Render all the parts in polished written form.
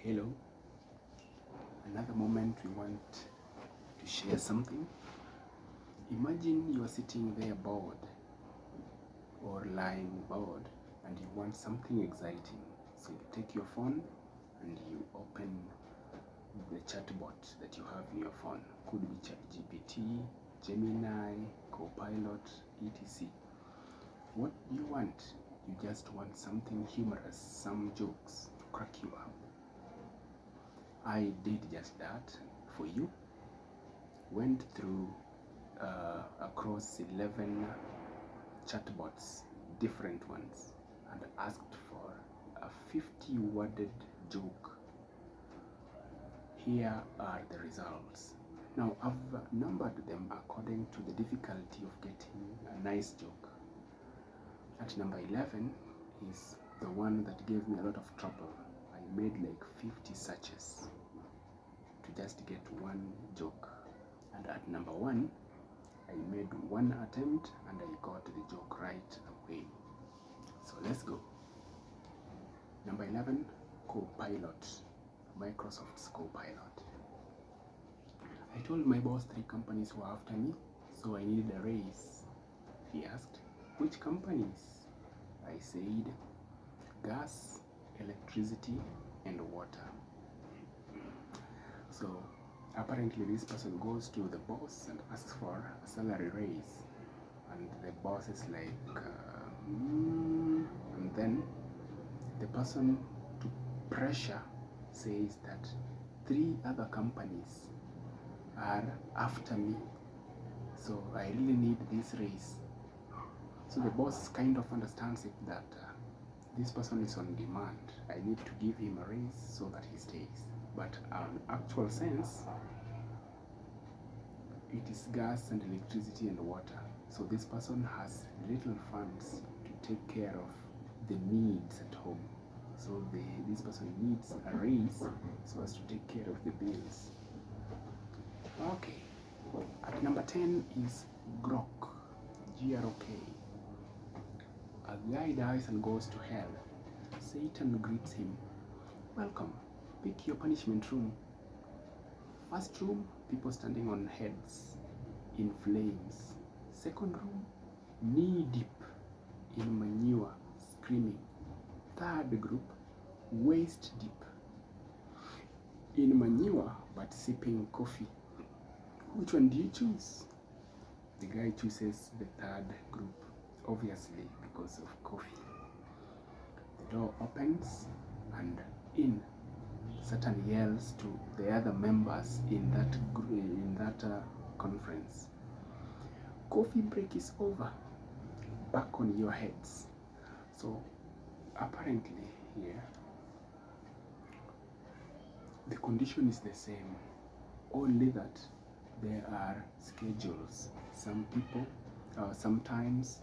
Hello. Another moment we want to share something. Imagine you are sitting there bored or lying bored and you want something exciting. So you take your phone and you open the chatbot that you have in your phone. Could be ChatGPT, Gemini, Copilot, etc. What do you want? You just want something humorous, some jokes to crack you up. I did just that for you. Went through across 11 chatbots, different ones, and asked for a 50-worded joke. Here are the results. Now I've numbered them according to the difficulty of getting a nice joke. At number 11 is the one that gave me a lot of trouble. I made like 50 searches to just get one joke. And at number 1, I made one attempt and I got the joke right away. So let's go. Number 11, Copilot, Microsoft's Copilot. I told my boss 3 companies were after me, so I needed a raise. He asked, which companies? I said, gas, electricity, and water. So apparently this person goes to the boss and asks for a salary raise, and the boss is like, and then the person, to pressure, says that 3 other companies are after me, so I really need this raise. So the boss kind of understands it that this person is on demand. I need to give him a raise so that he stays. But in actual sense, it is gas and electricity and water. So this person has little funds to take care of the needs at home. So this person needs a raise so as to take care of the bills. Okay. At number 10 is Grok, Grok. A guy dies and goes to hell. Satan greets him. Welcome, pick your punishment room. First room, people standing on heads in flames. Second room, knee deep in manure, screaming. Third group, waist deep in manure but sipping coffee. Which one do you choose? The guy chooses the third group, obviously because of coffee. The door opens and in Satan yells to the other members in that conference. Coffee break is over. Back on your heads. So apparently here the condition is the same, only that there are schedules. Some people, sometimes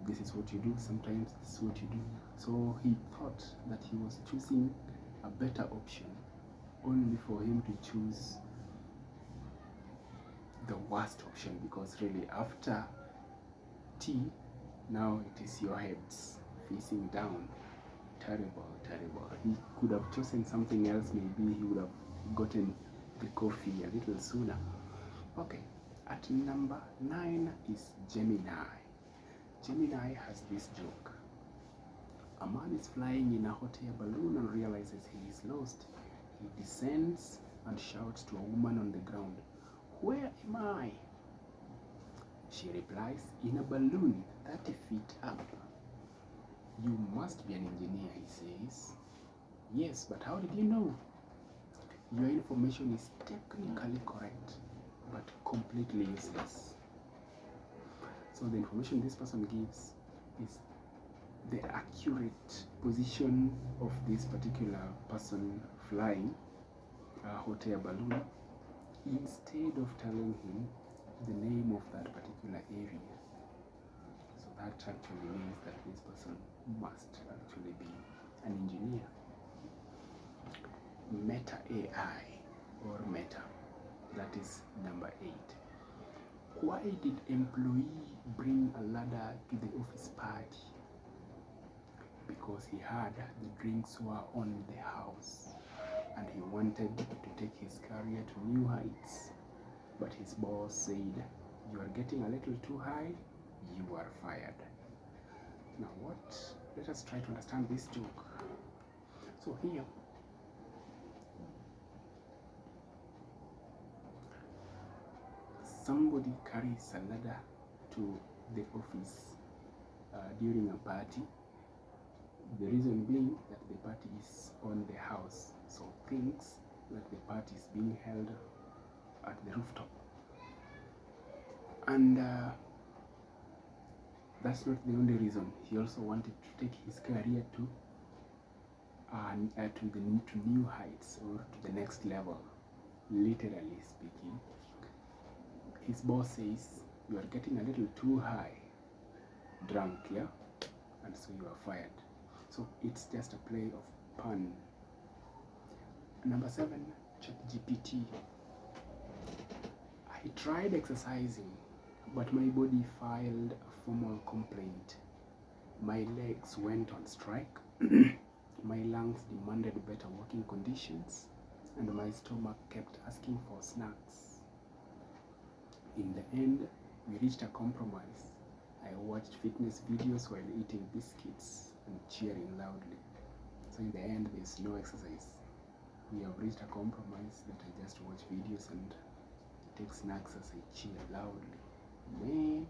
this is what you do, sometimes this is what you do. So he thought that he was choosing a better option, only for him to choose the worst option, because really after tea, now it is your heads facing down. Terrible, terrible. He could have chosen something else. Maybe he would have gotten the coffee a little sooner. Okay, at number 9 is Gemini. Gemini has this joke. A man is flying in a hot air balloon and realizes he is lost. He descends and shouts to a woman on the ground, "Where am I?" She replies, "In a balloon 30 feet up." "You must be an engineer," he says. "Yes, but how did you know?" "Your information is technically correct, but completely useless." So the information this person gives is the accurate position of this particular person flying a hot air balloon, instead of telling him the name of that particular area. So that actually means that this person must actually be an engineer. Meta AI, or Meta, that is number 8. Why did employee bring a ladder to the office party? Because he heard the drinks were on the house and wanted to take his career to new heights, but his boss said, "You are getting a little too high, you are fired." Now what? Let us try to understand this joke. So here, somebody carries a ladder to the office during a party. The reason being that the party is on the house, so thinks that the party is being held at the rooftop. And that's not the only reason. He also wanted to take his career to new heights, or to the next level, literally speaking. His boss says, "You are getting a little too high, drunk, yeah? And so you are fired." So it's just a play of pun. Number 7, ChatGPT. I tried exercising, but my body filed a formal complaint. My legs went on strike, my lungs demanded better working conditions, and my stomach kept asking for snacks. In the end, we reached a compromise. I watched fitness videos while eating biscuits and cheering loudly. So in the end, there's no exercise. We have reached a compromise that I just watch videos and take snacks as I cheer loudly. Man.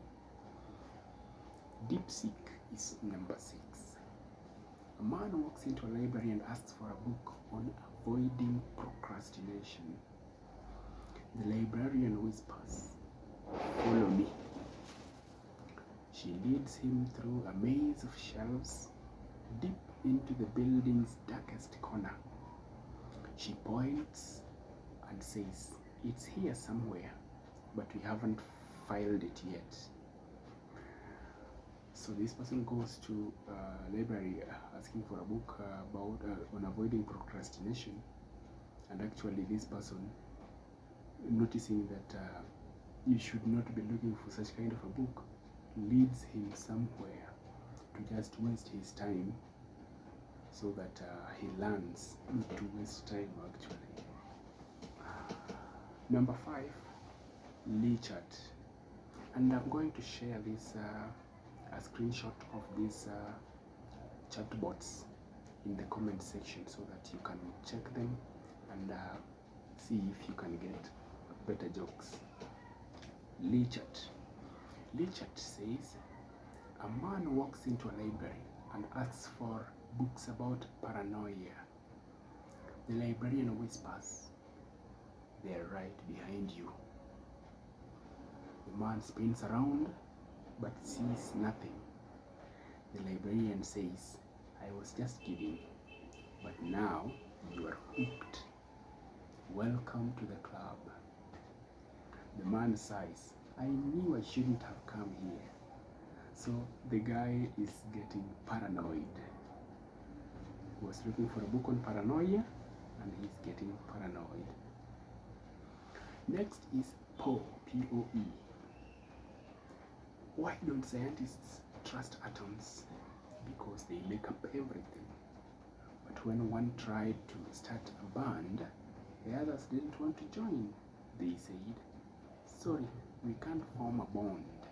Deepseek is number 6. A man walks into a library and asks for a book on avoiding procrastination. The librarian whispers, "Follow me." She leads him through a maze of shelves deep into the building's darkest corner. She points and says, "It's here somewhere, but we haven't filed it yet." So this person goes to a library asking for a book about on avoiding procrastination, and actually this person, noticing that you should not be looking for such kind of a book, leads him somewhere to just waste his time, so that he learns not to waste time actually. Number 5, Lee-chat. And I'm going to share this a screenshot of these chatbots in the comment section so that you can check them and see if you can get better jokes. Lee-chat. Lee-chat says, a man walks into a library and asks for books about paranoia. The librarian whispers, "They're right behind you." The man spins around but sees nothing. The librarian says, "I was just kidding, but now you are hooked. Welcome to the club." The man sighs, "I knew I shouldn't have come here." So the guy is getting paranoid. He was looking for a book on paranoia and he's getting paranoid. Next is Poe, P-O-E. Why don't scientists trust atoms? Because they make up everything. But when one tried to start a band, the others didn't want to join. They said, "Sorry, we can't form a bond.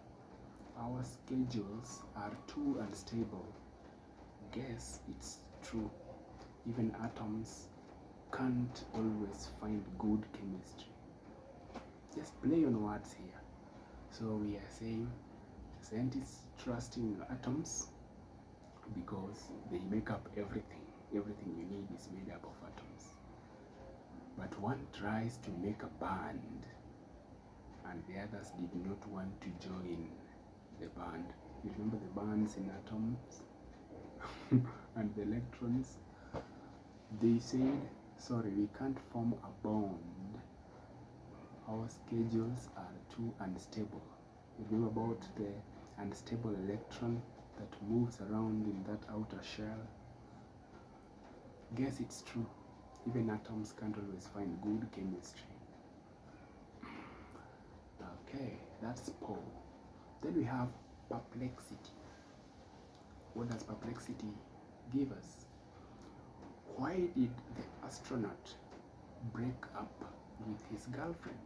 Our schedules are too unstable." Guess it's true. Even atoms can't always find good chemistry. Just play on words here. So we are saying scientists trust in atoms because they make up everything. Everything you need is made up of atoms. But one tries to make a band and the others did not want to join the band. You remember the bands in atoms and the electrons? They said, "Sorry, we can't form a bond. Our schedules are too unstable." You remember about the unstable electron that moves around in that outer shell? Guess it's true. Even atoms can't always find good chemistry. Okay, that's Poe. Then we have Perplexity. What does Perplexity give us? Why did the astronaut break up with his girlfriend.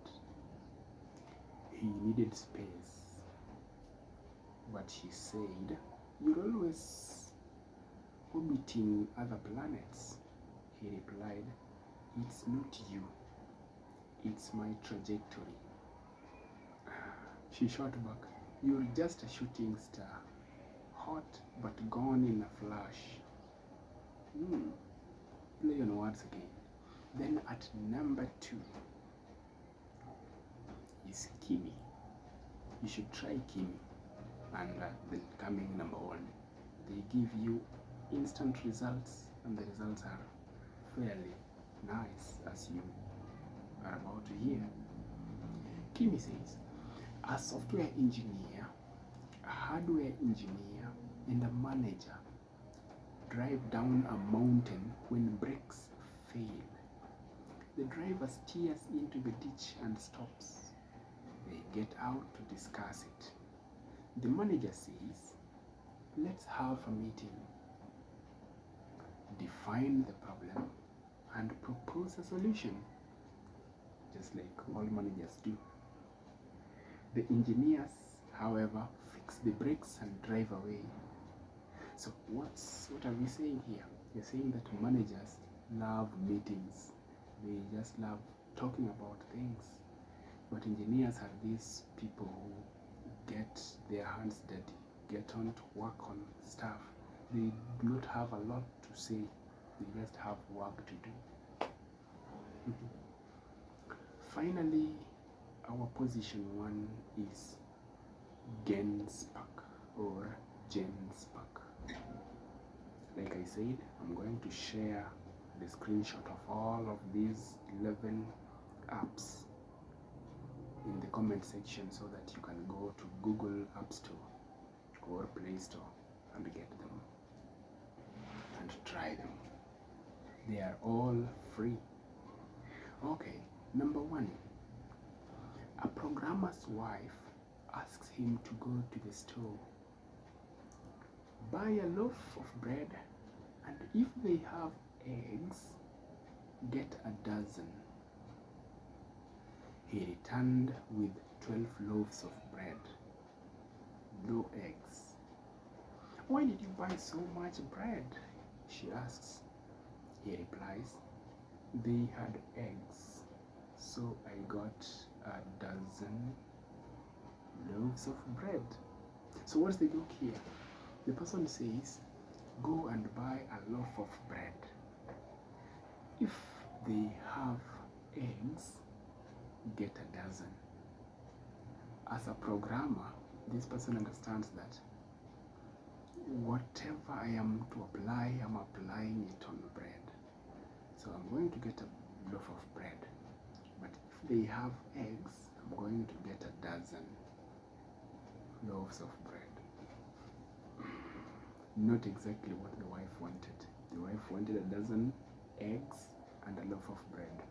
He needed space, but she said, "You're always orbiting other planets." He replied, "It's not you, it's my trajectory." She shot back, "You're just a shooting star, hot but gone in a flash." Play on words again. Then at number 2 is Kimi. You should try Kimi. And then coming number 1, they give you instant results, and the results are fairly nice, as you are about to hear. Kimi says, a software engineer, a hardware engineer, and a manager drive down a mountain when brakes fail. The driver steers into the ditch and stops. They get out to discuss it. The manager says, "Let's have a meeting. Define the problem and propose a solution," just like all managers do. The engineers, however, fix the brakes and drive away. So what are we saying here? We're saying that managers love meetings. They just love talking about things. But engineers are these people who get their hands dirty, get on to work on stuff. They do not have a lot to say. They just have work to do. Finally, our position 1 is Genspark or Genspark. Like I said, I'm going to share the screenshot of all of these 11 apps in the comment section so that you can go to Google App Store or Play Store and get them and try them. They are all free. Okay, number 1. A programmer's wife asks him to go to the store, buy a loaf of bread, and if they have eggs, get a dozen. He returned with 12 loaves of bread, no eggs. "Why did you buy so much bread?" she asks. He replies, "They had eggs, so I got a dozen loaves of bread." So what's the joke here? The person says, go and buy a loaf of bread. If they have eggs, get a dozen. As a programmer, this person understands that whatever I am to apply, I'm applying it on bread. So I'm going to get a loaf of bread. But if they have eggs, I'm going to get a dozen loaves of bread. Not exactly what the wife wanted. The wife wanted a dozen eggs and a loaf of bread.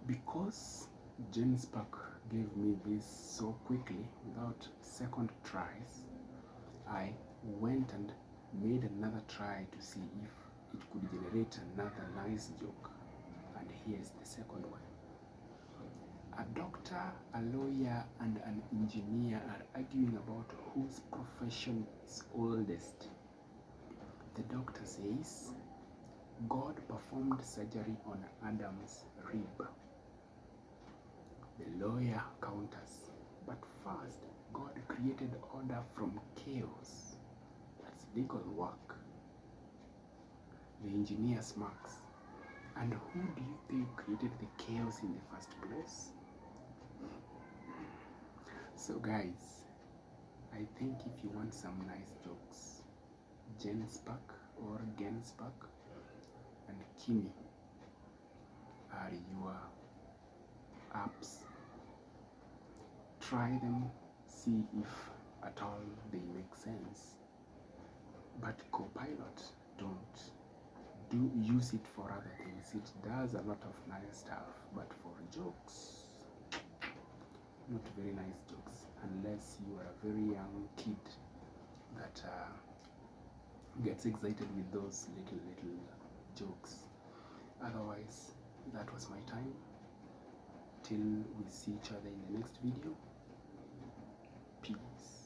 Because Genspark gave me this so quickly, without second tries, I went and made another try to see if it could generate another nice joke. And here's the second one. A doctor, a lawyer, and an engineer are arguing about whose profession is oldest. The doctor says, God performed surgery on Adam's rib. The lawyer counters, but first, God created order from chaos. That's legal work. The engineer smirks. And who do you think created the chaos in the first place? So guys, I think if you want some nice jokes, Genspark or Genspark and Kimi are your apps. Try them, see if at all they make sense. But Copilot, don't use it for other things. It does a lot of nice stuff, but for jokes, not very nice jokes, unless you are a very young kid that gets excited with those little jokes. guys, that was my time. Till we see each other in the next video. Peace.